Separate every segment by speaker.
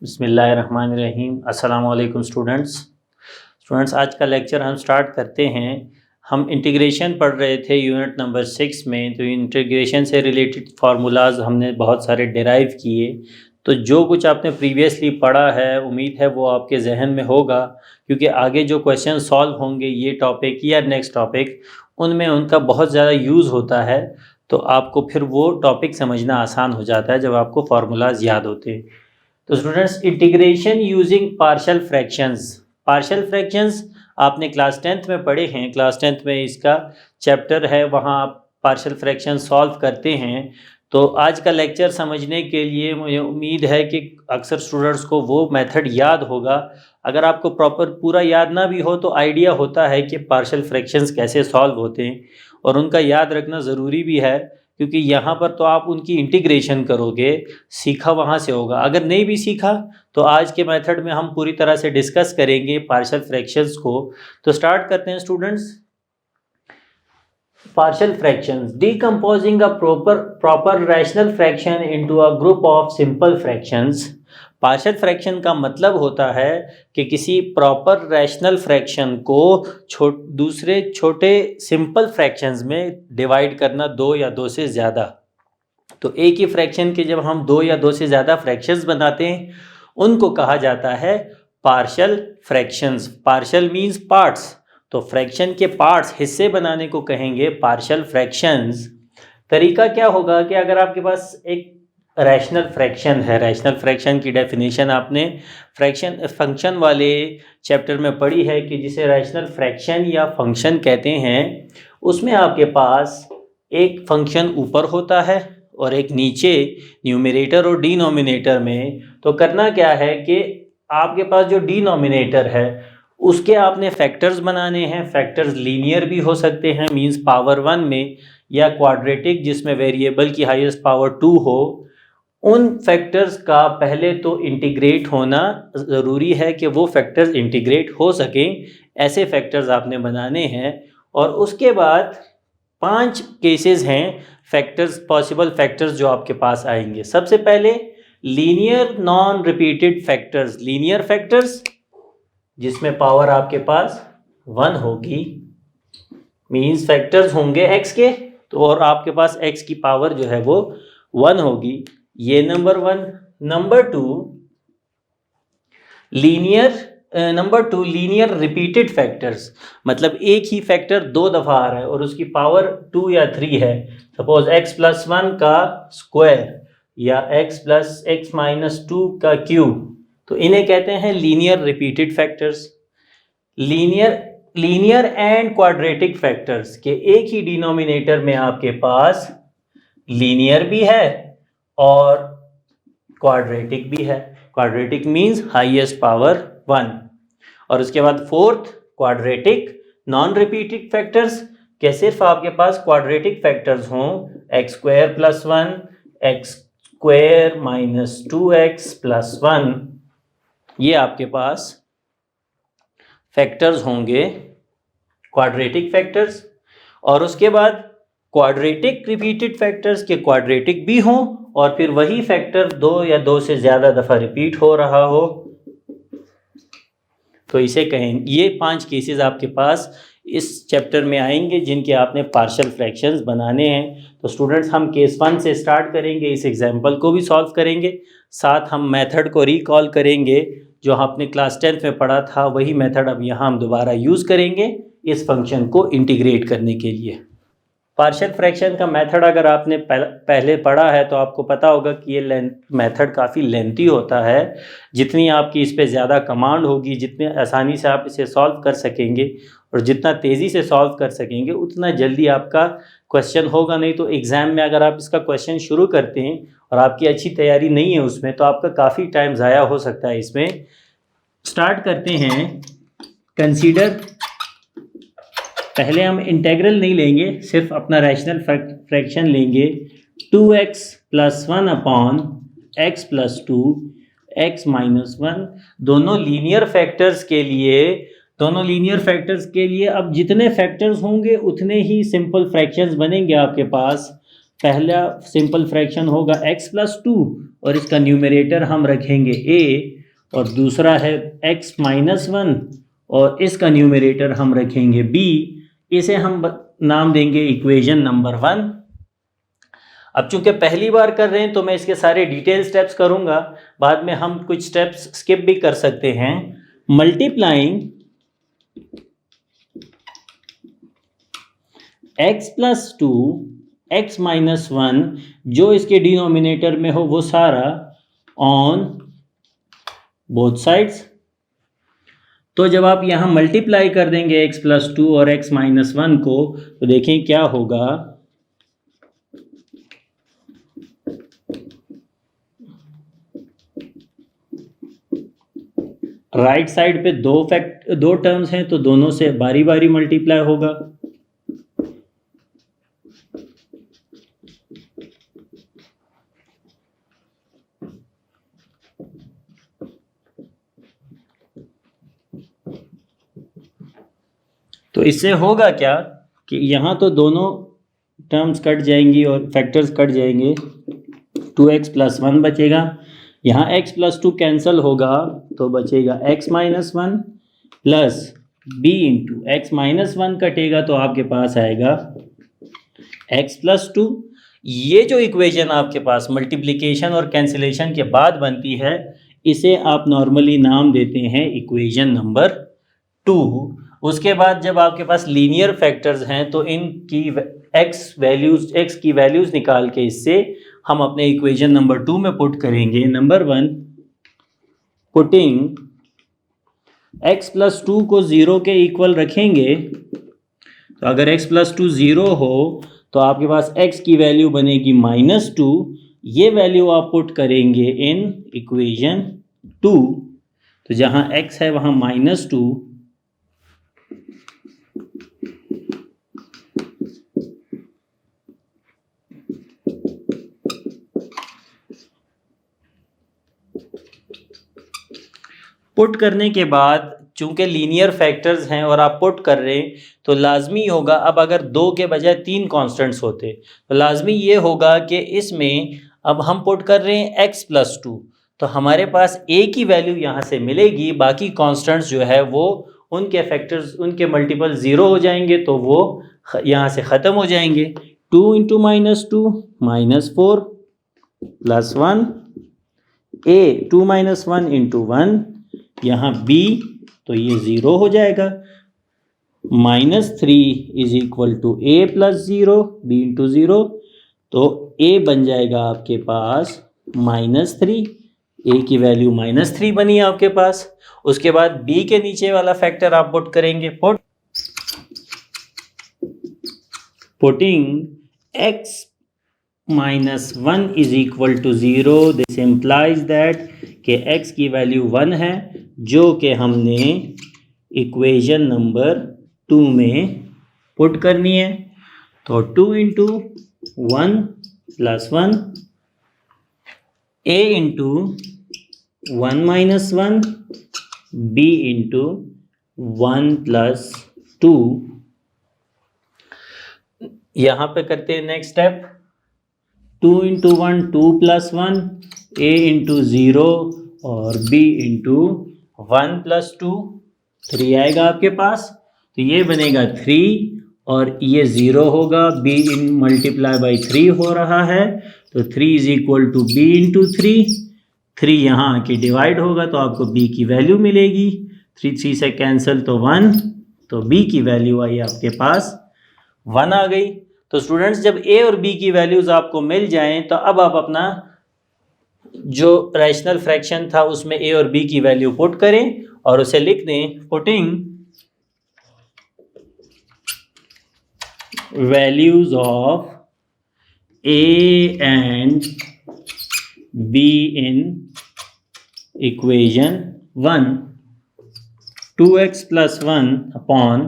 Speaker 1: बिस्मिल्लाहिर्रहमानिर्रहीम। अस्सलाम वालेकुम स्टूडेंट्स आज का लेक्चर हम स्टार्ट करते हैं। हम इंटीग्रेशन पढ़ रहे थे यूनिट नंबर 6 में। तो इंटीग्रेशन से रिलेटेड फार्मूलाज हमने बहुत सारे डिराइव किए। तो जो कुछ आपने प्रीवियसली पढ़ा है उम्मीद है वो आपके जहन में होगा, क्योंकि आगे जो क्वेश्चन सॉल्व होंगे ये टॉपिक या नेक्स्ट टॉपिक, उनमें उनका बहुत ज़्यादा यूज़ होता है। तो आपको फिर वो टॉपिक समझना आसान हो जाता है जब आपको फार्मूलाज याद होते हैं। तो students, integration using partial fractions आपने क्लास 10th में पढ़े हैं। क्लास 10th में इसका चैप्टर है, वहाँ आप पार्शियल फ्रैक्शन सॉल्व करते हैं। तो आज का लेक्चर समझने के लिए मुझे उम्मीद है कि अक्सर स्टूडेंट्स को वो मेथड याद होगा। अगर आपको प्रॉपर पूरा याद ना भी हो तो आइडिया होता है कि पार्शियल फ्रैक्शंस कैसे सॉल्व होते हैं, और उनका याद रखना ज़रूरी भी है, क्योंकि यहाँ पर तो आप उनकी इंटीग्रेशन करोगे, सीखा वहाँ से होगा। अगर नहीं भी सीखा तो आज के मेथड में हम पूरी तरह से डिस्कस करेंगे पार्शियल फ्रैक्शंस को। तो स्टार्ट करते हैं students. Partial fractions, decomposing a proper rational fraction into a group of simple fractions. Partial fraction का मतलब होता है कि किसी प्रॉपर रैशनल फ्रैक्शन को दूसरे छोटे सिंपल फ्रैक्शंस में डिवाइड करना, दो या दो से ज़्यादा। तो एक ही फ्रैक्शन के जब हम दो या दो से ज़्यादा फ्रैक्शंस बनाते हैं उनको कहा जाता है partial fractions. Partial means parts, तो फ्रैक्शन के पार्ट्स, हिस्से बनाने को कहेंगे पार्शियल फ्रैक्शंस। तरीका क्या होगा कि अगर आपके पास एक रैशनल फ्रैक्शन है, रैशनल फ्रैक्शन की डेफिनेशन आपने फंक्शन वाले चैप्टर में पढ़ी है कि जिसे रैशनल फ्रैक्शन या फंक्शन कहते हैं। उसमें आपके पास एक फंक्शन ऊपर होता है और एक नीचे, न्यूमरेटर और डिनोमिनेटर में। तो करना क्या है कि आपके पास जो डिनोमिनेटर है उसके आपने फैक्टर्स बनाने हैं। फैक्टर्स लीनियर भी हो सकते हैं, मींस पावर 1 में, या क्वाड्रेटिक जिसमें वेरिएबल की हाईएस्ट पावर 2 हो। उन फैक्टर्स का पहले तो इंटीग्रेट होना ज़रूरी है कि वो फैक्टर्स इंटीग्रेट हो सकें, ऐसे फैक्टर्स आपने बनाने हैं। और उसके बाद 5 केसेस हैं फैक्टर्स, पॉसिबल फैक्टर्स जो आपके पास आएंगे। सबसे पहले linear non repeated factors. Linear factors जिसमें पावर आपके पास 1 होगी, मीन्स फैक्टर्स होंगे x के, तो और आपके पास x की पावर जो है वो 1 होगी। ये number 1। Number 2, linear repeated factors, मतलब एक ही फैक्टर 2 दफ़ा आ रहा है और उसकी पावर 2 या 3 है। सपोज x + 1 का स्क्वायर या x + x - 2 का क्यूब, तो इन्हें कहते हैं linear repeated factors. Linear and quadratic factors के एक ही डिनोमिनेटर में आपके पास लीनियर भी है और क्वाड्रेटिक भी है। Quadratic means highest power 1। और उसके बाद fourth, quadratic non repeated factors के सिर्फ आपके पास क्वाड्रेटिक फैक्टर्स हों, x² + 1, x² - 2x + 1, ये आपके पास फैक्टर्स होंगे क्वाड्रेटिक फैक्टर्स। और उसके बाद क्वाड्रेटिक रिपीटेड फैक्टर्स के क्वाड्रेटिक भी हों और फिर वही फैक्टर 2 या 2 से ज़्यादा दफ़ा रिपीट हो रहा हो, तो इसे कहें। ये 5 केसेस आपके पास इस चैप्टर में आएंगे जिनके आपने पार्शियल फ्रैक्शंस बनाने हैं। तो स्टूडेंट्स, हम केस 1 से स्टार्ट करेंगे, इस एग्जाम्पल को भी सॉल्व करेंगे, साथ हम मेथड को रिकॉल करेंगे जो आपने क्लास 10th में पढ़ा था। वही मेथड अब यहाँ हम दोबारा यूज़ करेंगे इस फंक्शन को इंटीग्रेट करने के लिए। पार्शियल फ्रैक्शन का मेथड अगर आपने पहले पढ़ा है तो आपको पता होगा कि ये मेथड काफ़ी लेंथी होता है। जितनी आपकी इस पे ज़्यादा कमांड होगी, जितने आसानी से आप इसे सॉल्व कर सकेंगे और जितना तेज़ी से सॉल्व कर सकेंगे उतना जल्दी आपका क्वेश्चन होगा। नहीं तो एग्ज़ाम में अगर आप इसका क्वेश्चन शुरू करते हैं और आपकी अच्छी तैयारी नहीं है उसमें, तो आपका काफ़ी टाइम ज़ाया हो सकता है। इसमें स्टार्ट करते हैं। कंसीडर, पहले हम इंटेग्रल नहीं लेंगे, सिर्फ अपना रैशनल फ्रैक्शन लेंगे। 2x + 1 upon x + 2 x - 1। दोनों लीनियर फैक्टर्स के लिए अब जितने फैक्टर्स होंगे उतने ही सिंपल फ्रैक्शंस बनेंगे आपके पास। पहला सिंपल फ्रैक्शन होगा x + 2 और इसका न्यूमरेटर हम रखेंगे a, और दूसरा है x माइनस 1 और इसका न्यूमरेटर हम रखेंगे b। इसे हम नाम देंगे इक्वेशन नंबर 1। अब चूंकि पहली बार कर रहे हैं तो मैं इसके सारे डिटेल स्टेप्स करूंगा, बाद में हम कुछ स्टेप्स स्किप भी कर सकते हैं। Multiplying x plus 2 x minus 1, जो इसके डिनोमिनेटर में हो वो सारा ऑन बोथ साइड्स। तो जब आप यहां मल्टीप्लाई कर देंगे x प्लस 2 और x माइनस 1 को, तो देखें क्या होगा। राइट साइड पे दो टर्म्स हैं तो दोनों से बारी बारी मल्टीप्लाई होगा। तो इससे होगा क्या कि यहाँ तो दोनों टर्म्स कट जाएंगी और फैक्टर्स कट जाएंगे, 2x प्लस 1 बचेगा। यहाँ x प्लस 2 कैंसिल होगा तो बचेगा x minus 1 plus b into x minus 1 कटेगा तो आपके पास आएगा x प्लस 2। ये जो इक्वेशन आपके पास मल्टीप्लिकेशन और कैंसिलेशन के बाद बनती है, इसे आप नॉर्मली नाम देते हैं इक्वेशन नंबर 2। उसके बाद जब आपके पास लीनियर फैक्टर्स हैं तो इनकी x की वैल्यूज निकाल के इससे हम अपने इक्वेशन नंबर 2 में पुट करेंगे। नंबर 1, पुटिंग x प्लस 2 को 0 के इक्वल रखेंगे। तो अगर x प्लस 2 0 हो तो आपके पास x की वैल्यू बनेगी -2। ये वैल्यू आप पुट करेंगे इन इक्वेशन 2। तो जहां x है वहां -2, पुट करने के बाद चूंकि लीनियर फैक्टर्स हैं और आप पुट कर रहे हैं तो लाजमी होगा, अब अगर 2 के बजाय 3 कांस्टेंट्स होते तो लाजमी ये होगा कि इसमें अब हम पुट कर रहे हैं x प्लस 2, तो हमारे पास a की वैल्यू यहाँ से मिलेगी। बाकी कांस्टेंट्स जो है वो उनके फैक्टर्स, उनके मल्टीपल 0 हो जाएंगे तो वो यहाँ से ख़त्म हो जाएंगे। 2 इंटू -2 -4 प्लस 1, a 2 - 1 इंटू 1, यहाँ b तो ये 0 हो जाएगा। -3 is equal to a plus 0, b into 0, तो a बन जाएगा आपके पास -3। a की वैल्यू -3 बनी आपके पास। उसके बाद b के नीचे वाला फैक्टर आप पुट करेंगे। Putting x -1 is equal to 0, this implies that कि x की वैल्यू 1 है, जो कि हमने इक्वेशन नंबर 2 में पुट करनी है। तो 2 into 1 plus 1, a into 1 minus 1, b into 1 plus 2। यहाँ पे करते हैं next step. 2 into 1 2 plus 1, a into 0 और b इंटू 1 प्लस 2, 3 आएगा आपके पास। तो ये बनेगा 3 और ये 0 होगा, b इन मल्टीप्लाई बाई 3 हो रहा है, तो 3 is equal to b into 3 यहाँ आके डिवाइड होगा तो आपको b की वैल्यू मिलेगी। 3 से कैंसिल तो 1, तो b की वैल्यू आई आपके पास 1 आ गई। तो स्टूडेंट्स जब a और b की वैल्यूज आपको मिल जाएं तो अब आप अपना जो रैशनल फ्रैक्शन था उसमें a और b की वैल्यू पुट करें और उसे लिख दें। Putting values of a and b in equation 1, 2x plus 1 upon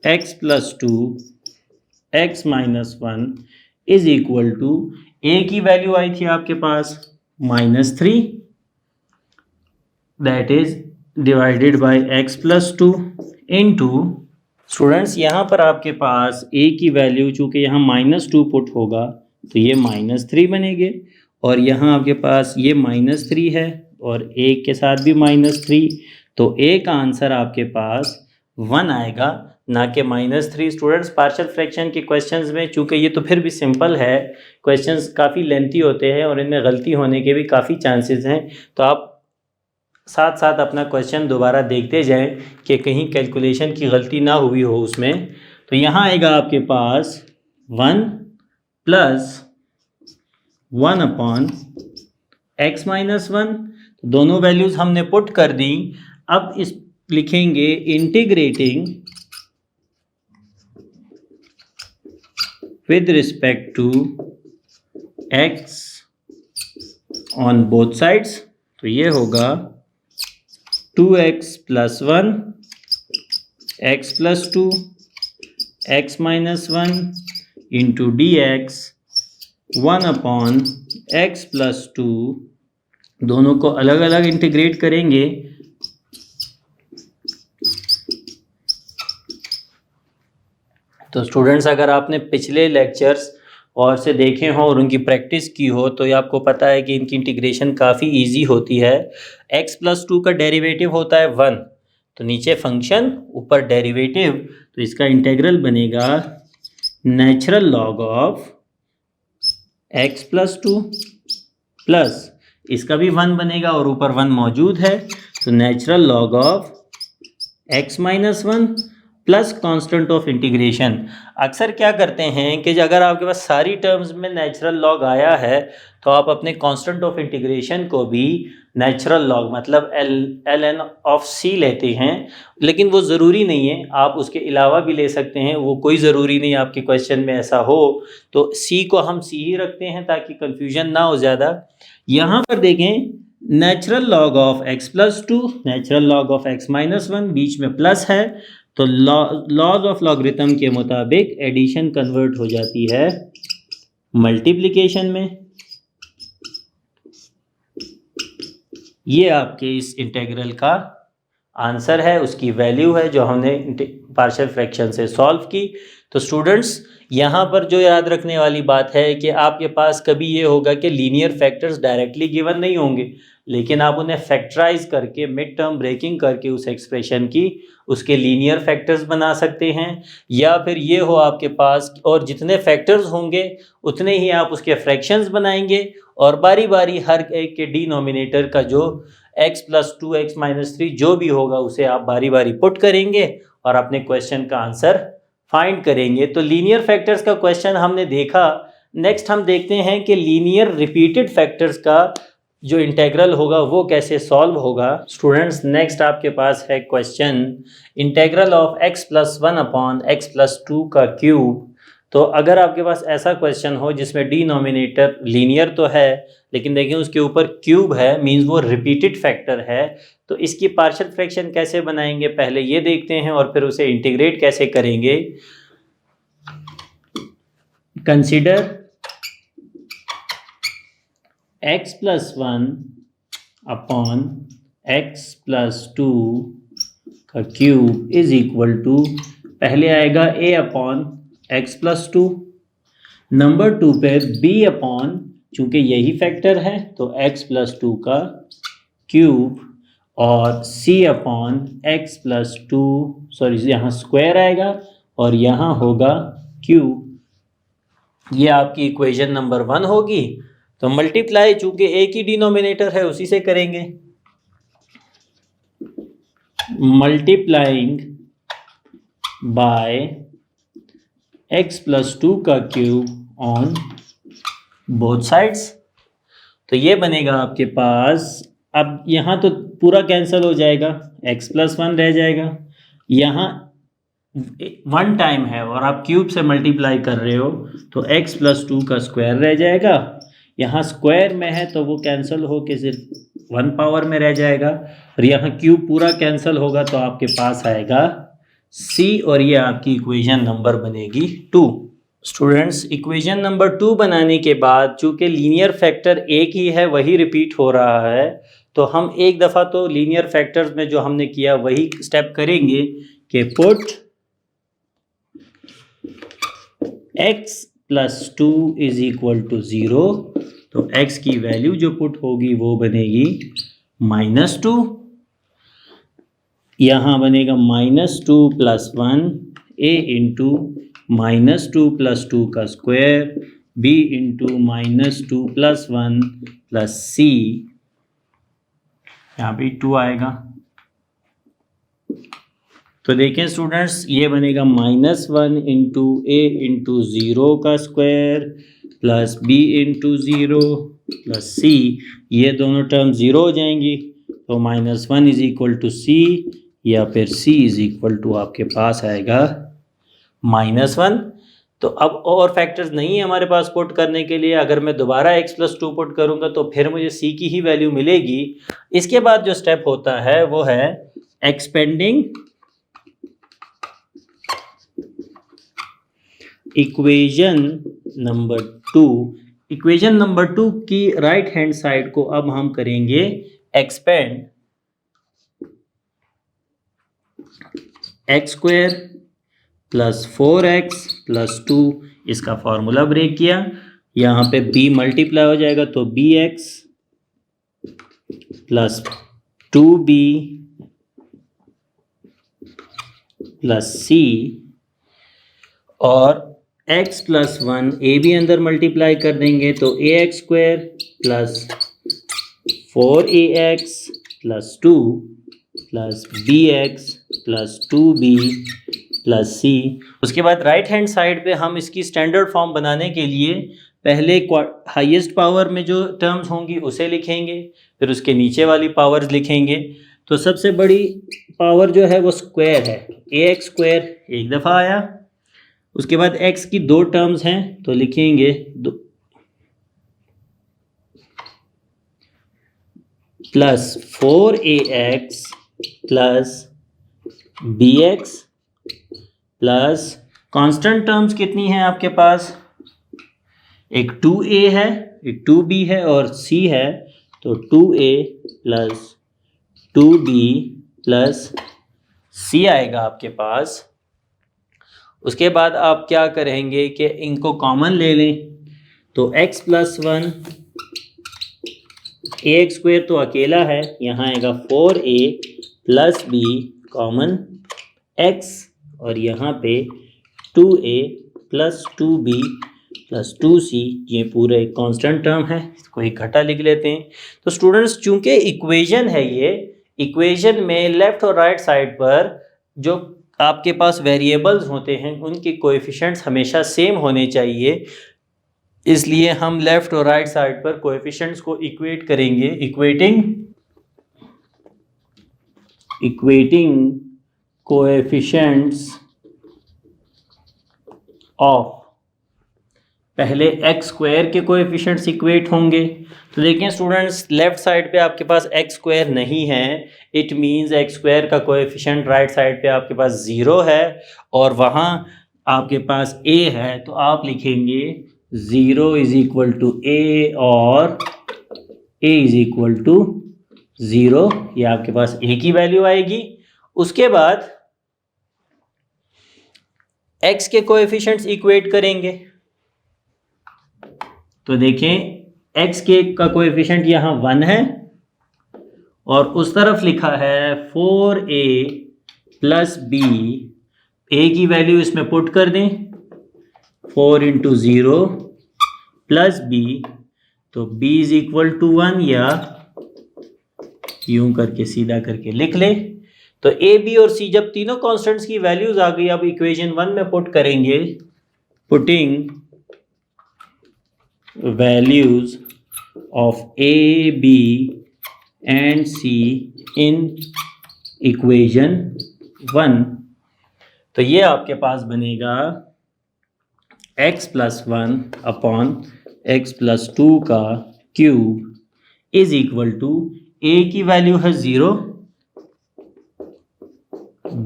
Speaker 1: x plus 2 x minus 1 is equal to a की वैल्यू आई थी आपके पास -3, that is divided by x plus 2 into, students यहाँ पर आपके पास a की वैल्यू चूंकि यहाँ -2 पुट होगा तो ये -3 बनेंगे और यहाँ आपके पास ये -3 है और एक के साथ भी -3, तो ए का आंसर आपके पास 1 आएगा, ना कि -3। स्टूडेंट्स, पार्शियल फ्रैक्शन के क्वेश्चंस में चूंकि ये तो फिर भी सिंपल है, क्वेश्चंस काफ़ी लेंथी होते हैं और इनमें गलती होने के भी काफ़ी चांसेस हैं, तो आप साथ साथ अपना क्वेश्चन दोबारा देखते जाएं कि कहीं कैलकुलेशन की गलती ना हुई हो उसमें। तो यहाँ आएगा आपके पास 1 + 1/x-1, दोनों वैल्यूज़ हमने पुट कर दी। अब इस लिखेंगे integrating with respect to x on both sides, तो ये होगा 2x + 1 x + 2 x-1 into dx 1/x + 2, दोनों को अलग अलग इंटीग्रेट करेंगे। तो स्टूडेंट्स, अगर आपने पिछले लेक्चर्स और से देखे हों और उनकी प्रैक्टिस की हो तो ये आपको पता है कि इनकी इंटीग्रेशन काफ़ी इजी होती है। x + 2 का डेरिवेटिव होता है 1, तो नीचे फंक्शन ऊपर डेरिवेटिव, तो इसका इंटीग्रल बनेगा natural log of x + 2 plus इसका भी 1 बनेगा और ऊपर 1 मौजूद है, तो natural log of x-1 plus constant of integration. अक्सर क्या करते हैं कि अगर आपके पास सारी टर्म्स में नेचुरल लॉग आया है तो आप अपने कांस्टेंट ऑफ इंटीग्रेशन को भी नेचुरल लॉग मतलब ln(c) लेते हैं, लेकिन वो ज़रूरी नहीं है, आप उसके अलावा भी ले सकते हैं, वो कोई ज़रूरी नहीं आपके क्वेश्चन में ऐसा हो, तो c को हम c ही रखते हैं ताकि कंफ्यूजन ना हो ज़्यादा। यहाँ पर देखें, natural log of x + 2, natural log of x-1, बीच में प्लस है, तो लॉज ऑफ लॉगरिथम के मुताबिक एडिशन कन्वर्ट हो जाती है मल्टीप्लिकेशन में। ये आपके इस इंटीग्रल का आंसर है, उसकी वैल्यू है जो हमने पार्शियल फ्रैक्शन से सॉल्व की। तो स्टूडेंट्स, यहाँ पर जो याद रखने वाली बात है कि आपके पास कभी ये होगा कि लीनियर फैक्टर्स डायरेक्टली गिवन नहीं होंगे, लेकिन आप उन्हें फैक्टराइज करके मिड टर्म ब्रेकिंग करके उस एक्सप्रेशन की उसके लीनियर फैक्टर्स बना सकते हैं, या फिर ये हो आपके पास और जितने फैक्टर्स होंगे उतने ही आप उसके फ्रैक्शंस बनाएंगे और बारी बारी हर एक के डिनोमिनेटर का जो x + 2 x-3 जो भी होगा उसे आप बारी बारी पुट करेंगे और अपने क्वेश्चन का आंसर फाइंड करेंगे। तो लीनियर फैक्टर्स का क्वेश्चन हमने देखा। नेक्स्ट हम देखते हैं कि लीनियर रिपीटेड फैक्टर्स का जो इंटीग्रल होगा वो कैसे सॉल्व होगा। स्टूडेंट्स, नेक्स्ट आपके पास है question integral of x + 1/x + 2 का क्यूब। तो अगर आपके पास ऐसा क्वेश्चन हो जिसमें डिनोमिनेटर लीनियर तो है लेकिन देखिए उसके ऊपर क्यूब है, मींस वो रिपीटेड फैक्टर है, तो इसकी पार्शियल फ्रैक्शन कैसे बनाएंगे पहले ये देखते हैं और फिर उसे इंटीग्रेट कैसे करेंगे। कंसीडर x + 1/x + 2 का क्यूब इज इक्वल टू, पहले आएगा a/x + 2, नंबर 2 पे b/, चूंकि यही फैक्टर है तो x + 2 का क्यूब, और c/x + 2, सॉरी यहाँ स्क्वायर आएगा और यहाँ होगा क्यूब। ये आपकी इक्वेशन नंबर 1 होगी। तो मल्टीप्लाई, चूंकि एक ही डिनोमिनेटर है उसी से करेंगे, मल्टीप्लाइंग बाय x + 2 का क्यूब ऑन बोथ साइड्स, तो ये बनेगा आपके पास। अब यहाँ तो पूरा कैंसिल हो जाएगा, x + 1 रह जाएगा, यहाँ 1 टाइम है और आप क्यूब से मल्टीप्लाई कर रहे हो तो x + 2 का स्क्वायर रह जाएगा, यहाँ स्क्वायर में है तो वो कैंसिल हो के सिर्फ 1 पावर में रह जाएगा, और यहाँ क्यूब पूरा कैंसिल होगा तो आपके पास आएगा c, और ये आपकी इक्वेशन नंबर बनेगी 2। स्टूडेंट्स, इक्वेशन नंबर 2 बनाने के बाद चूंकि लीनियर फैक्टर एक ही है वही रिपीट हो रहा है, तो हम एक दफ़ा तो लीनियर फैक्टर्स में जो हमने किया वही स्टेप करेंगे कि put x + 2 is equal to 0 तो x की वैल्यू जो पुट होगी वो बनेगी -2, यहाँ बनेगा -2 + 1 a इंटू -2 + 2 का स्क्वायर b इंटू -2 + 1 + c, यहाँ पे 2 आएगा। तो देखें स्टूडेंट्स, ये बनेगा -1 इंटू a इंटू 0 का square plus b into 0 plus c, ये दोनों टर्म 0 हो जाएंगी, तो -1 इज इक्वल टू c, या फिर c इज इक्वल टू आपके पास आएगा -1। तो अब और फैक्टर्स नहीं है हमारे पास पुट करने के लिए, अगर मैं दोबारा x + 2 पुट करूंगा तो फिर मुझे c की ही वैल्यू मिलेगी। इसके बाद जो स्टेप होता है वो है expanding equation number 2। Equation number 2 की राइट हैंड साइड को अब हम करेंगे एक्सपेंड x² + 4x + 2, इसका फॉर्मूला ब्रेक किया, यहाँ पे b मल्टीप्लाई हो जाएगा तो bx + 2b + c, और x + 1 a भी अंदर मल्टीप्लाई कर देंगे तो ax² + 4ax + 2 + bx + 2b + c। उसके बाद राइट हैंड साइड पे हम इसकी स्टैंडर्ड फॉर्म बनाने के लिए पहले हाईएस्ट पावर में जो टर्म्स होंगी उसे लिखेंगे, फिर उसके नीचे वाली पावर्स लिखेंगे। तो सबसे बड़ी पावर जो है वो स्क्वायर है, ax² एक दफ़ा आया, उसके बाद x की 2 टर्म्स हैं तो लिखेंगे +4ax + bx plus constant terms कितनी हैं आपके पास, एक 2a है, एक 2b है और c है, तो 2a + 2b + c आएगा आपके पास। उसके बाद आप क्या करेंगे कि इनको कॉमन ले लें, तो x + 1 ax² तो अकेला है, यहाँ आएगा 4a + b कॉमन x, और यहाँ पे 2a + 2b + 2c, ये पूरा एक कांस्टेंट टर्म है, इसको इकट्ठा लिख लेते हैं। तो स्टूडेंट्स, चूंकि इक्वेशन है ये, इक्वेशन में लेफ़्ट और राइट साइड पर जो आपके पास वेरिएबल्स होते हैं उनके कोएफिशिएंट्स हमेशा सेम होने चाहिए, इसलिए हम लेफ़्ट और राइट साइड पर कोएफिशिएंट्स को इक्वेट करेंगे। इक्वेटिंग कोएफिशिएंट्स ऑफ, पहले x² के कोएफिशिएंट्स इक्वेट होंगे। तो देखिए स्टूडेंट्स, लेफ्ट साइड पे आपके पास x² नहीं है, इट मींस x² का कोएफिशिएंट राइट साइड पे आपके पास 0 है, और वहाँ आपके पास a है, तो आप लिखेंगे 0 = a और a = 0, ये आपके पास a की वैल्यू आएगी। उसके बाद x के कोएफिशिएंट्स इक्वेट करेंगे, तो देखें x का कोएफिशिएंट यहाँ 1 है, और उस तरफ लिखा है 4a + b, a की वैल्यू इसमें पुट कर दें, 4 × 0 + b, तो b = 1, या यूं करके सीधा करके लिख ले। तो a, b और c जब तीनों कांस्टेंट्स की वैल्यूज आ गई, अब इक्वेशन 1 में पुट करेंगे, putting values of a, b and c in equation 1, तो ये आपके पास बनेगा x + 1 / x + 2 का क्यूब = a की वैल्यू है 0,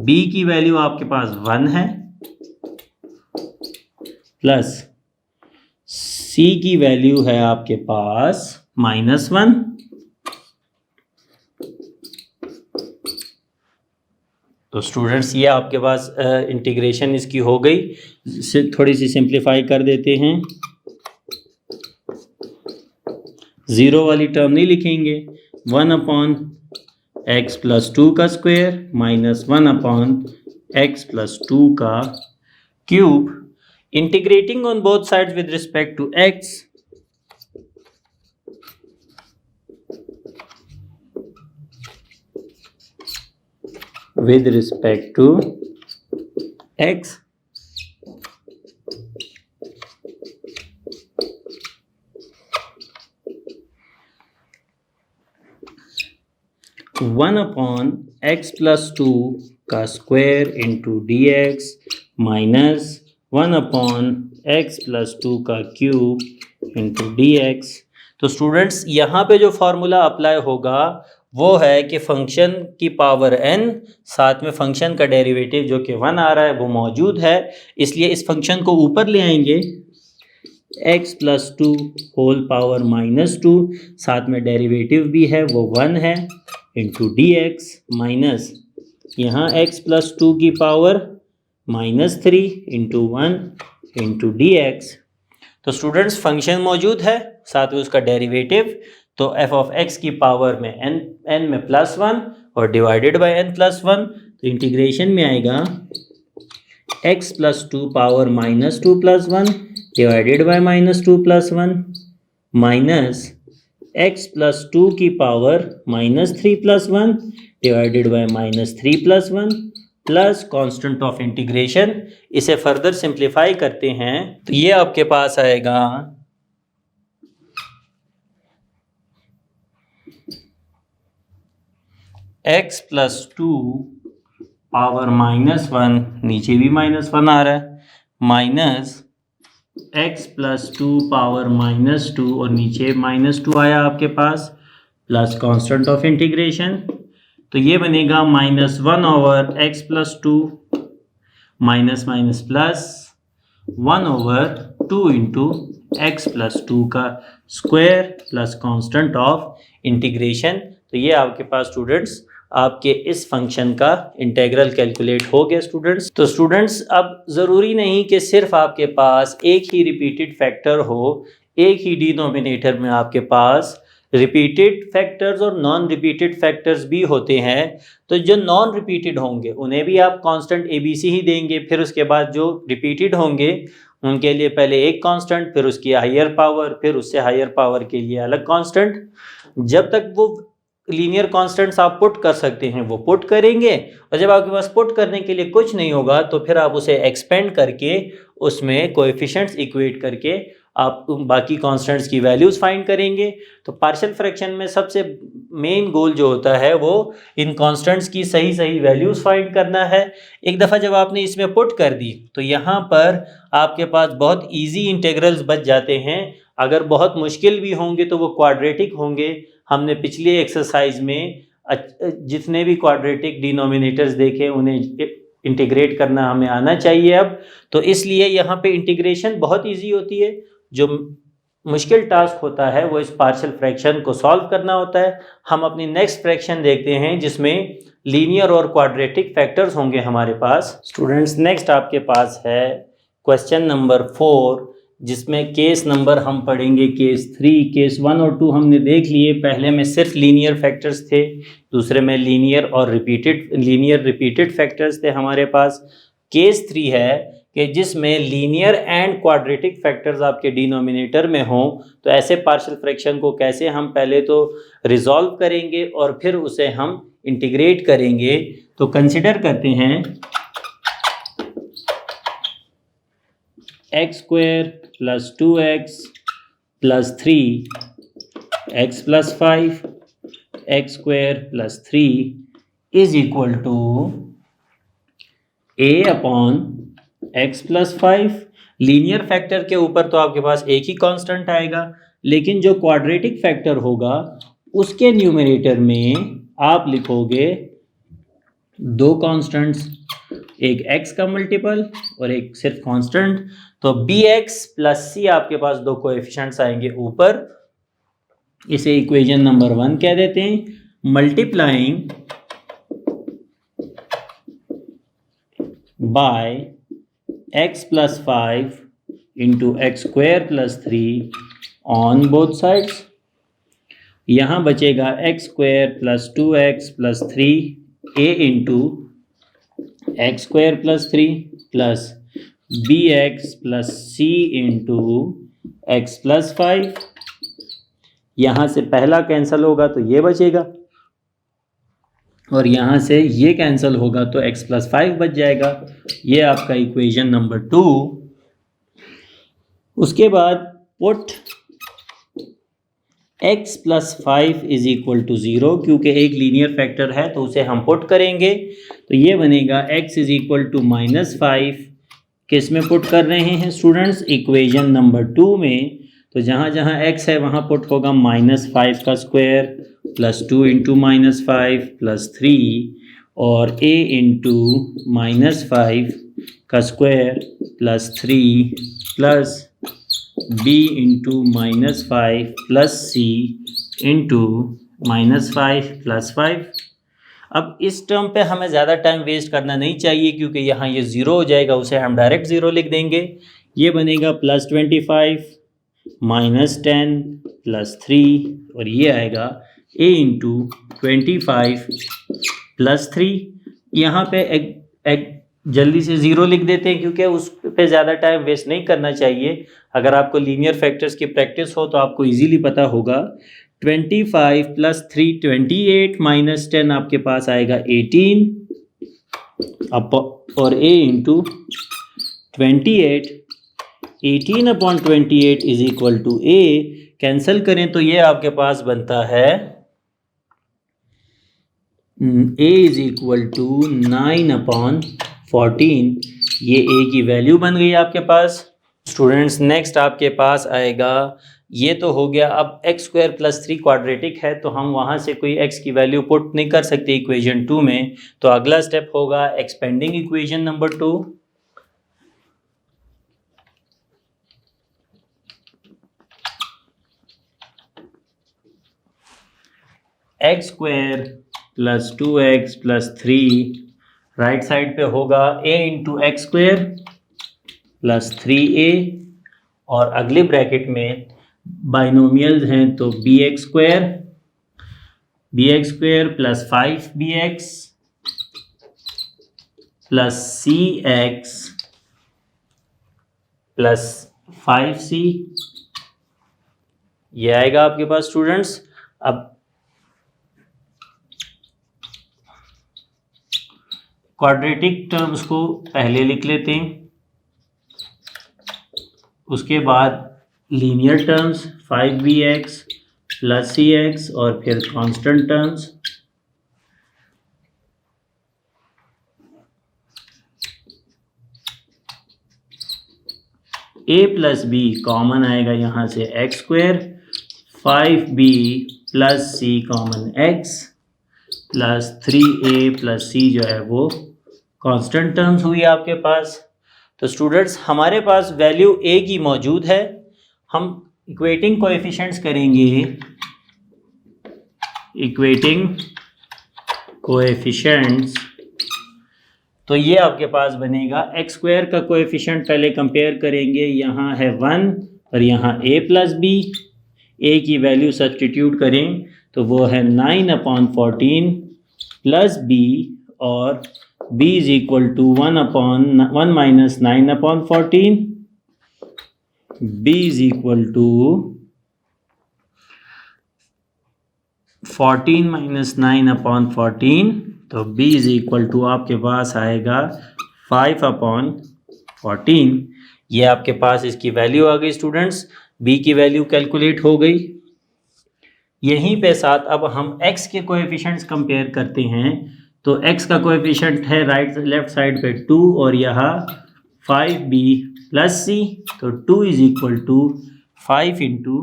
Speaker 1: b की वैल्यू आपके पास 1 है, प्लस c की वैल्यू है आपके पास -1। तो स्टूडेंट्स, ये आपके पास इंटीग्रेशन इसकी हो गई। थोड़ी सी सिंप्लीफाई कर देते हैं। ज़ीरो वाली टर्म नहीं लिखेंगे, 1/x + 2 का स्क्वायर माइनस 1/x + 2 का cube, integrating on both sides with respect to x, with respect to x, one upon x + 2 का square into d x minus 1/x + 2 का क्यूब इंटू डी एक्स। तो students यहाँ पे जो formula apply होगा वो है कि फंक्शन की पावर n, साथ में फंक्शन का डेरिवेटिव जो कि 1 आ रहा है वो मौजूद है, इसलिए इस फंक्शन को ऊपर ले आएंगे, x + 2 होल पावर -2, साथ में डेरिवेटिव भी है वो 1 है, इंटू डी एक्स माइनस यहाँ x + 2 की power -3 into 1 into d x. तो स्टूडेंट्स फंक्शन मौजूद है, साथ में उसका डेरिवेटिव, तो f(x) की पावर में n में +1 और डिवाइडेड बाय n+1, तो इंटीग्रेशन में आएगा x + 2 power -2 + 1 divided by -2 + 1 minus x + 2 की power -3 + 1 divided by -3 + 1 plus constant of integration. इसे फर्दर सिंप्लीफाई करते हैं तो ये आपके पास आएगा x + 2 पावर -1, नीचे भी -1 आ रहा है, माइनस x + 2 पावर -2 और नीचे -2 आया आपके पास, प्लस कांस्टेंट ऑफ इंटीग्रेशन, तो ये बनेगा -1/x + 2 minus minus plus 1/2 into x + 2 का square plus constant of integration. तो ये आपके पास स्टूडेंट्स आपके इस फंक्शन का इंटीग्रल कैलकुलेट हो गया स्टूडेंट्स। तो स्टूडेंट्स अब ज़रूरी नहीं कि सिर्फ आपके पास एक ही रिपीटेड फैक्टर हो, एक ही डिनोमिनेटर में आपके पास रिपीटेड फैक्टर्स और नॉन रिपीटेड फैक्टर्स भी होते हैं। तो जो नॉन रिपीटेड होंगे उन्हें भी आप कांस्टेंट ABC ही देंगे, फिर उसके बाद जो रिपीटेड होंगे उनके लिए पहले एक कांस्टेंट, फिर उसकी हायर पावर, फिर उससे हायर पावर के लिए अलग कांस्टेंट। जब तक वो लीनियर कांस्टेंट्स आप पुट कर सकते हैं वो पुट करेंगे, और जब आपके पास पुट करने के लिए कुछ नहीं होगा तो फिर आप उसे एक्सपेंड करके उसमें कोएफिशिएंट्स इक्वेट करके आप बाकी कांस्टेंट्स की वैल्यूज़ फाइंड करेंगे। तो पार्शियल फ्रैक्शन में सबसे मेन गोल जो होता है वो इन कांस्टेंट्स की सही सही वैल्यूज़ फाइंड करना है। एक दफ़ा जब आपने इसमें पुट कर दी तो यहाँ पर आपके पास बहुत इजी इंटीग्रल्स बच जाते हैं। अगर बहुत मुश्किल भी होंगे तो वो क्वाड्रेटिक होंगे। हमने पिछले एक्सरसाइज में जितने भी क्वाड्रेटिक डिनोमिनेटर्स देखे उन्हें इंटीग्रेट करना हमें आना चाहिए अब, तो इसलिए यहाँ पे इंटीग्रेशन बहुत इजी होती है। जो मुश्किल टास्क होता है वो इस पार्शियल फ्रैक्शन को सॉल्व करना होता है। हम अपनी नेक्स्ट फ्रैक्शन देखते हैं जिसमें लीनियर और क्वाड्रेटिक फैक्टर्स होंगे हमारे पास। स्टूडेंट्स नेक्स्ट आपके पास है क्वेश्चन नंबर 4, जिसमें केस नंबर हम पढ़ेंगे केस 3। केस 1 और 2 हमने देख लिए, पहले में सिर्फ लीनियर फैक्टर्स थे, दूसरे में लीनियर रिपीटेड फैक्टर्स थे हमारे पास। केस 3 है कि जिसमें लीनियर एंड क्वाड्रेटिक फैक्टर्स आपके डिनोमिनेटर में हों, तो ऐसे पार्शियल फ्रैक्शन को कैसे हम पहले तो रिजॉल्व करेंगे और फिर उसे हम इंटीग्रेट करेंगे। तो कंसिडर करते हैं x² + 2x + 3 x + 5 x² + 3 = a/x + 5। Linear factor के ऊपर तो आपके पास एक ही कांस्टेंट आएगा, लेकिन जो क्वाड्रेटिक फैक्टर होगा उसके न्यूमरेटर में आप लिखोगे दो कांस्टेंट्स, एक x का मल्टीपल और एक सिर्फ कांस्टेंट। तो bx + c आपके पास दो कोएफिशिएंट्स आएंगे ऊपर, इसे इक्वेशन नंबर 1 कह देते हैं। Multiplying by x + 5 × x² + 3 on both sides. यहाँ बचेगा x square plus 2x plus 3a into x square plus 3 plus bx plus c into x plus 5। यहाँ से पहला कैंसिल होगा तो ये बचेगा और यहाँ से ये कैंसिल होगा तो x प्लस 5 बच जाएगा। ये आपका इक्वेशन नंबर 2। उसके बाद put x plus 5 is equal to 0, क्योंकि एक लीनियर फैक्टर है तो उसे हम पुट करेंगे तो ये बनेगा x इज इक्वल टू -5। किस में पुट कर रहे हैं स्टूडेंट्स? इक्वेशन नंबर 2 में। तो जहाँ जहाँ x है वहाँ पुट होगा -5 का स्क्वायर प्लस 2 इंटू -5 प्लस 3 और a इंटू -5 का square plus 3 plus b into -5 plus c into -5 plus 5। अब इस टर्म पे हमें ज़्यादा टाइम वेस्ट करना नहीं चाहिए क्योंकि यहाँ ये 0 हो जाएगा, उसे हम डायरेक्ट 0 लिख देंगे। ये बनेगा प्लस 25 माइनस 10 प्लस 3 और ये आएगा a इंटू 25 प्लस 3। यहाँ पे एक जल्दी से 0 लिख देते हैं क्योंकि उस पे ज़्यादा टाइम वेस्ट नहीं करना चाहिए। अगर आपको लीनियर फैक्टर्स की प्रैक्टिस हो तो आपको इजीली पता होगा। 25 प्लस 3 28 माइनस 10 आपके पास आएगा 18 और a into 28 18 upon 28 is equal to a। Cancel करें तो ये आपके पास बनता है a is equal to 9 upon 14। ये a की वैल्यू बन गई आपके पास। स्टूडेंट्स नेक्स्ट आपके पास आएगा, ये तो हो गया। अब एक्स स्क्वायर प्लस 3 क्वाड्रेटिक है तो हम वहाँ से कोई x की वैल्यू पुट नहीं कर सकते इक्वेशन 2 में। तो अगला स्टेप होगा expanding equation number 2। X square plus 2x plus 3 right side पे होगा a into x square plus 3a और अगले ब्रैकेट में बाइनोमियल्स हैं तो bx square plus 5bx plus cx plus 5c ये आएगा आपके पास स्टूडेंट्स। अब क्वाड्रेटिक टर्म्स को पहले लिख लेते हैं, उसके बाद linear terms 5bx plus cx और फिर constant terms. a plus b common आएगा यहाँ से x square, 5b plus c common x plus 3a plus c जो है वो कांस्टेंट टर्म्स हुई आपके पास। तो स्टूडेंट्स हमारे पास वैल्यू a की मौजूद है, हम इक्वेटिंग कोएफिशिएंट्स करेंगे। इक्वेटिंग कोएफिशिएंट्स तो ये आपके पास बनेगा एक्स स्क्वायर का कोएफिशिएंट पहले कंपेयर करेंगे, यहाँ है 1 और यहाँ a प्लस b। a की वैल्यू सब्स्टिट्यूट करें तो वो है 9 अपॉन 14 प्लस b और b is equal to 1 minus 9 upon 14। b is equal to 14 minus 9 upon 14, तो b इज इक्वल टू आपके पास आएगा 5 अपॉन 14। ये आपके पास इसकी वैल्यू आ गई स्टूडेंट्स, b की वैल्यू कैलकुलेट हो गई। यहीं पे साथ अब हम x के कोएफिशिएंट्स कंपेयर करते हैं। तो x का कोएफिशिएंट है लेफ्ट साइड पे 2 और यहाँ 5b प्लस c, तो 2 is equal to 5 into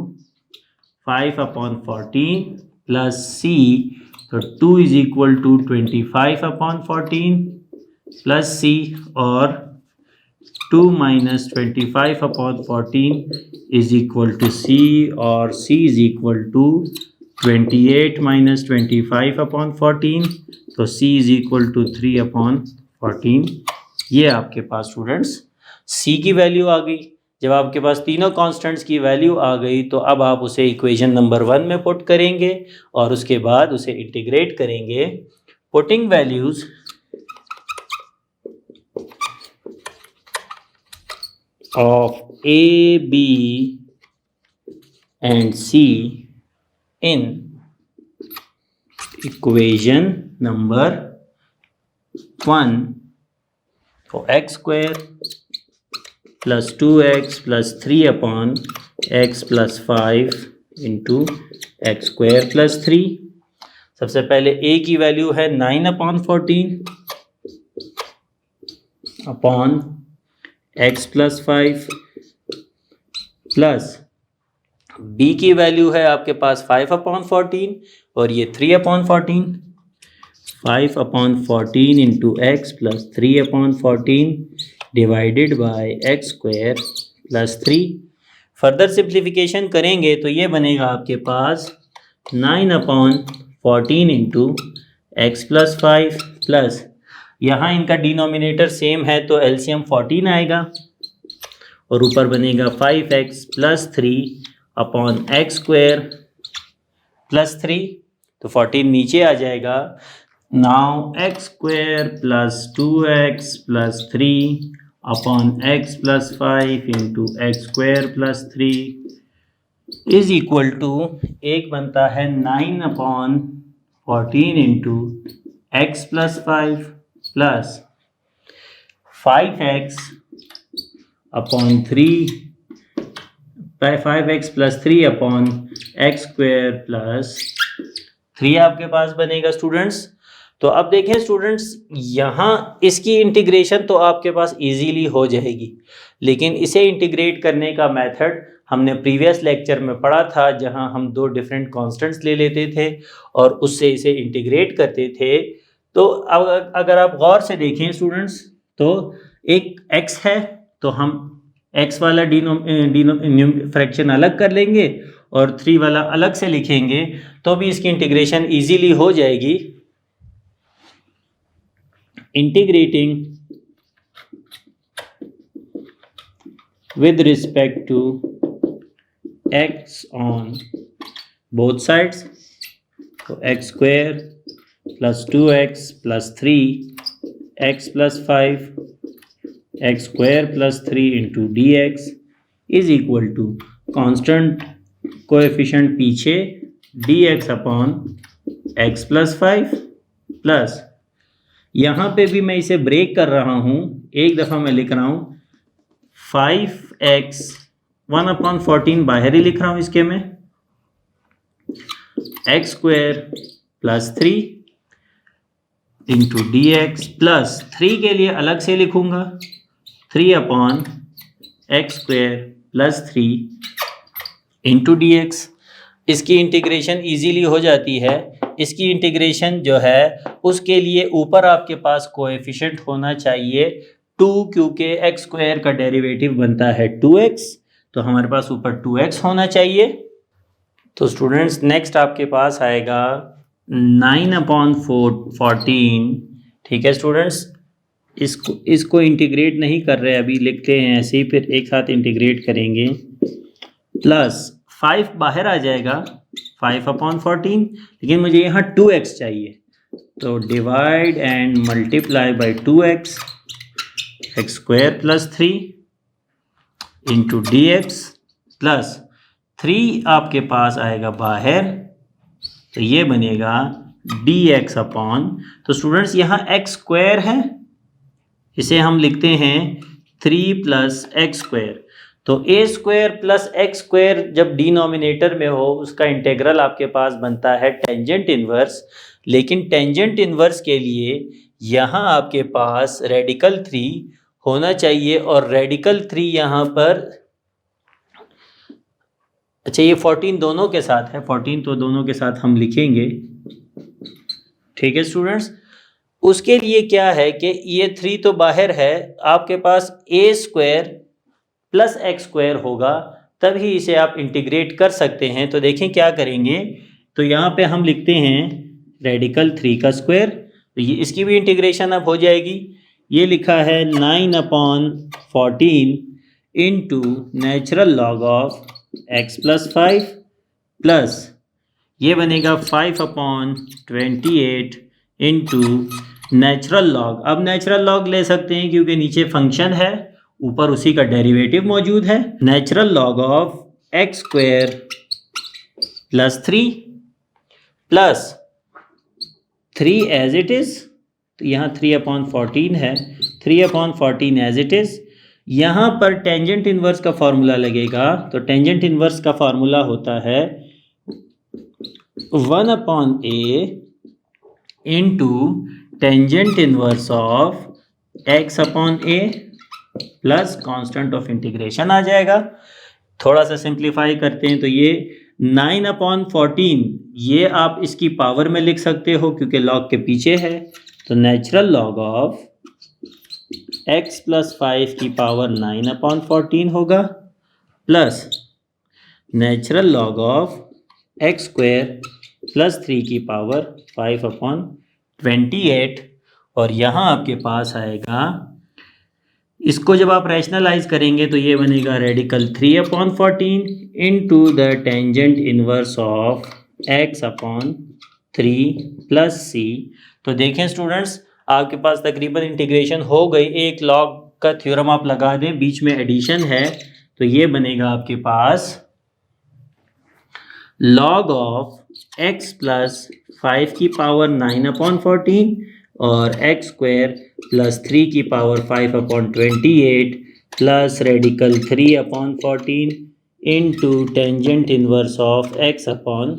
Speaker 1: 5 upon 14 plus c, तो 2 is equal to 25 upon 14 plus c और 2 minus 25 upon 14 is equal to c और c is equal to 28 minus 25 upon 14, तो c is equal to 3 upon 14। ये आपके पास students c की value आ गई। जब आपके पास तीनों कांस्टेंट्स की वैल्यू आ गई तो अब आप उसे इक्वेशन नंबर 1 में पुट करेंगे और उसके बाद उसे इंटीग्रेट करेंगे। Putting values of a, b and c in equation number 1 for x square plus 2x plus 3 upon x plus 5 into x square plus 3। सबसे पहले a की वैल्यू है 9 upon 14 upon x plus 5 plus b की value है आपके पास 5 upon 14 और ये 3 upon 14। 5 upon 14 into x plus 3 upon 14 divided by x square plus 3। Further simplification करेंगे तो ये बनेगा आपके पास 9 upon 14 into x plus 5 plus यहाँ इनका डिनोमिनेटर सेम है तो एलसीएम 14 आएगा और ऊपर बनेगा 5x plus 3 upon x square plus 3। तो 14 नीचे आ जाएगा। Now x square plus 2x plus 3 upon x plus 5 into x square plus 3 is equal to एक बनता है 9 upon 14 into x plus 5 plus 5x upon 5x plus 3 upon x square plus 3 आपके पास बनेगा students. तो अब देखें स्टूडेंट्स, यहाँ इसकी इंटीग्रेशन तो आपके पास इजीली हो जाएगी, लेकिन इसे इंटीग्रेट करने का मेथड हमने प्रीवियस लेक्चर में पढ़ा था, जहाँ हम दो डिफरेंट कांस्टेंट्स ले लेते थे और उससे इसे इंटीग्रेट करते थे। तो अगर आप गौर से देखें स्टूडेंट्स, तो एक x है तो हम x वाला फ्रैक्शन अलग कर लेंगे और 3 वाला अलग से लिखेंगे तो भी इसकी इंटीग्रेशन इजीली हो जाएगी। Integrating with respect to x on both sides, so x square plus 2x plus 3 x plus 5 x square plus 3 into dx is equal to constant coefficient पीछे dx upon x plus 5 plus यहाँ पे भी मैं इसे break कर रहा हूँ, एक दफ़ा मैं लिख रहा हूँ 5x 1 upon 14 बाहर ही लिख रहा हूँ इसके में x square plus 3 into d x plus 3 के लिए अलग से लिखूंगा 3 upon x square plus 3 into d x. इसकी इंटीग्रेशन इजीली हो जाती है। इसकी इंटीग्रेशन जो है उसके लिए ऊपर आपके पास कोएफिशिएंट होना चाहिए 2, क्योंकि एक्स स्क्वायर का डेरिवेटिव बनता है 2x, तो हमारे पास ऊपर 2x होना चाहिए। तो स्टूडेंट्स नेक्स्ट आपके पास आएगा 9 अपॉन 14। ठीक है स्टूडेंट्स, इसको इंटीग्रेट नहीं कर रहे, अभी लिखते हैं ऐसे ही, फिर एक साथ इंटीग्रेट करेंगे। प्लस 5 बाहर आ जाएगा 5 अपॉन 14, लेकिन मुझे यहाँ 2x चाहिए, तो divide and multiply by 2x x square plus 3 into d x plus 3 आपके पास आएगा बाहर, तो ये बनेगा dx अपॉन, तो स्टूडेंट्स यहाँ एक्स स्क्वायर है, इसे हम लिखते हैं 3 प्लस एक्स स्क्वायर। तो ए स्क्वायर प्लस एक्स स्क्वायर जब डिनोमिनेटर में हो उसका इंटेग्रल आपके पास बनता है टेंजेंट इनवर्स, लेकिन टेंजेंट इनवर्स के लिए यहाँ आपके पास रेडिकल 3 होना चाहिए, और रेडिकल 3 यहाँ पर, अच्छा ये 14 दोनों के साथ है, 14 तो दोनों के साथ हम लिखेंगे। ठीक है स्टूडेंट्स, उसके लिए क्या है कि ये 3 तो बाहर है, आपके पास ए स्क्वायर प्लस एक्स स्क्वायर होगा, तभी इसे आप इंटीग्रेट कर सकते हैं। तो देखें क्या करेंगे, तो यहाँ पे हम लिखते हैं रेडिकल 3 का स्क्वायर, तो ये इसकी भी इंटीग्रेशन अब हो जाएगी। ये लिखा है 9 upon 14 into natural log of x plus 5 plus ये बनेगा 5/28 इंटू नेचुरल लॉग। अब नेचुरल लॉग ले सकते हैं क्योंकि नीचे फंक्शन है, ऊपर उसी का डेरिवेटिव मौजूद है। Natural log of x square plus 3 plus 3 as it is, तो यहाँ 3/14 है, 3/14 एज इट इज़। यहाँ पर टेंजेंट इन्वर्स का फॉर्मूला लगेगा, तो टेंजेंट इन्वर्स का फॉर्मूला होता है 1/a into tangent inverse of x/a plus constant of integration आ जाएगा। थोड़ा सा सिंप्लीफाई करते हैं तो ये 9/14 ये आप इसकी पावर में लिख सकते हो क्योंकि लॉग के पीछे है, तो natural log of x plus 5 की पावर 9/14 होगा plus natural log of x square plus 3 की पावर 5/28 और यहाँ आपके पास आएगा, इसको जब आप रैशनलाइज करेंगे तो ये बनेगा radical 3/14 into the tangent inverse of x/3 plus c। तो देखें स्टूडेंट्स, आपके पास तकरीबन इंटीग्रेशन हो गई। एक लॉग का थ्योरम आप लगा दें, बीच में एडिशन है, तो ये बनेगा आपके पास लॉग ऑफ x प्लस 5 की पावर 9/14 और x स्क्वायर प्लस 3 की power 5/28 plus radical 3/14 into tangent inverse of x/3।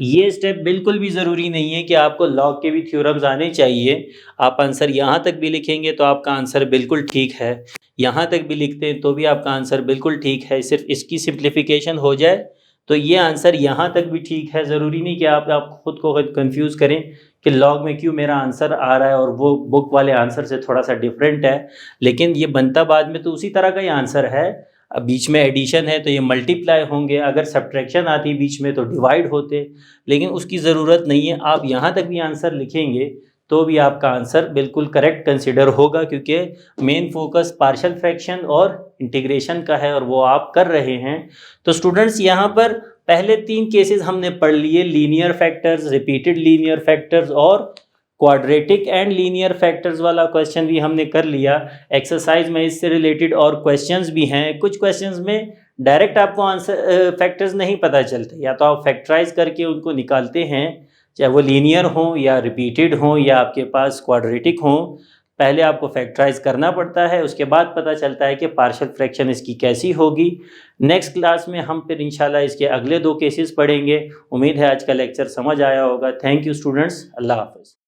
Speaker 1: ये स्टेप बिल्कुल भी ज़रूरी नहीं है कि आपको लॉग के भी थ्योरम्स आने चाहिए। आप आंसर यहाँ तक भी लिखेंगे तो आपका आंसर बिल्कुल ठीक है, यहाँ तक भी लिखते हैं तो भी आपका आंसर बिल्कुल ठीक है। सिर्फ इसकी सिंप्लीफिकेशन हो जाए तो ये आंसर यहाँ तक भी ठीक है। ज़रूरी नहीं कि आप खुद को कंफ्यूज करें कि लॉग में क्यों मेरा आंसर आ रहा है और वो बुक वाले आंसर से थोड़ा सा डिफरेंट है, लेकिन ये बनता बाद में तो उसी तरह का ही आंसर है। अब बीच में एडिशन है तो ये मल्टीप्लाई होंगे, अगर सब्ट्रैक्शन आती बीच में तो डिवाइड होते, लेकिन उसकी ज़रूरत नहीं है। आप यहाँ तक भी आंसर लिखेंगे तो भी आपका आंसर बिल्कुल करेक्ट कंसिडर होगा क्योंकि मेन फोकस पार्शियल फ्रैक्शन और इंटीग्रेशन का है और वो आप कर रहे हैं। तो स्टूडेंट्स यहाँ पर पहले 3 केसेस हमने पढ़ लिए, linear factors, repeated linear factors और क्वाड्रेटिक एंड लीनियर फैक्टर्स वाला क्वेश्चन भी हमने कर लिया। एक्सरसाइज में इससे रिलेटेड और क्वेश्चंस भी हैं। कुछ क्वेश्चंस में डायरेक्ट आपको आंसर फैक्टर्स नहीं पता चलते, या तो आप फैक्टराइज करके उनको निकालते हैं, चाहे वो लीनियर हो या रिपीटेड हो या आपके पास क्वाड्रेटिक हो। पहले आपको फैक्टराइज करना पड़ता है, उसके बाद पता चलता है कि पार्शियल फ्रैक्शन इसकी कैसी होगी। नेक्स्ट क्लास में हम फिर इंशाल्लाह इसके अगले 2 केसेस पढ़ेंगे। उम्मीद है आज का लेक्चर समझ आया होगा। थैंक यू स्टूडेंट्स, अल्लाह हाफ़िज़।